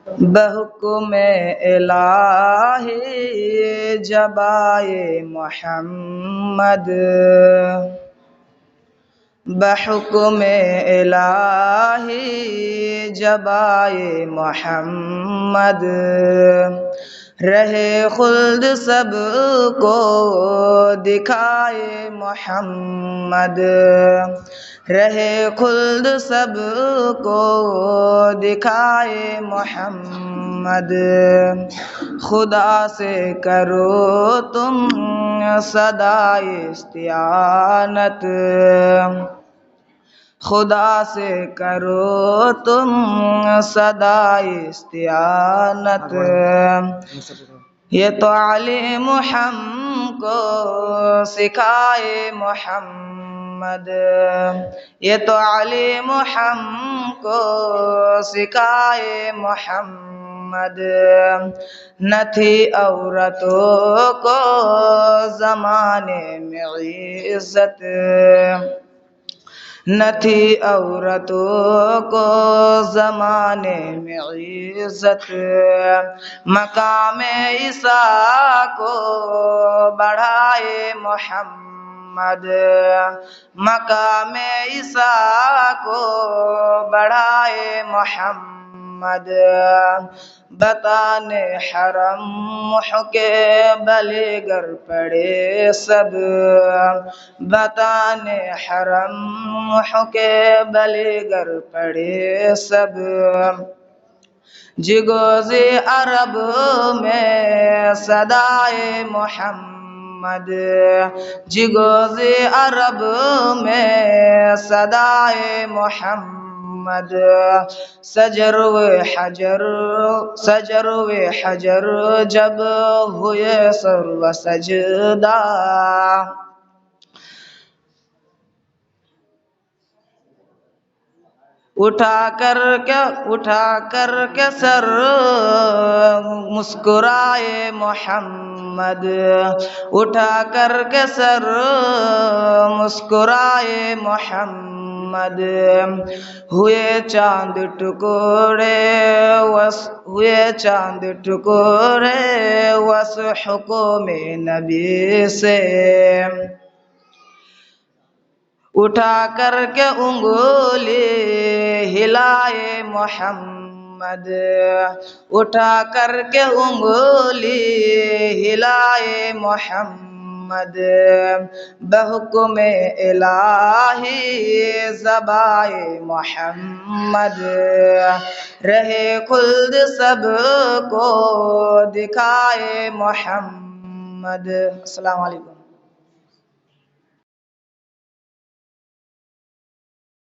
بحکم الہی جب آئے محمد، بحکم الہی جب آئے محمد، رہے خلد سب کو دکھائے محمد، رہے خلد سب کو دکھائے محمد، خدا سے کرو تم صدائے استعانت، خدا سے کرو تم صدائے استعانت، یہ تو علم ہم کو سکھائے محمد، یہ تو علم ہم کو سکھائے محمد، نہ تھی عورتوں کو زمانے میں عزت، نہ تھی عورتوں کو زمانے میں عزت، مقام عیسیٰ کو بڑھائے محمد، مقام عیسیٰ کو بڑھائے محمد، بطانے حرم کے بلے گر پڑے سب، بطانے حرم کے بلے گر پڑے سب، جگوز عرب میں صدائے محمد، جگوز عرب میں صدائے محمد، سجر و حجر جب ہوئے سر و سجدہ، اٹھا کر کے سر مسکرائے محمد، اٹھا کر کے سر مسکرائے محمد، ہوئے چاند ٹکڑے وس حکم نبی سے، اٹھا کر کے انگلی ہلائے محمد، اٹھا کر کے انگلی ہلائے محمد، بحکم الہی ذبائے محمد، رہے خلد سب کو دکھائے محمد۔ السلام علیکم۔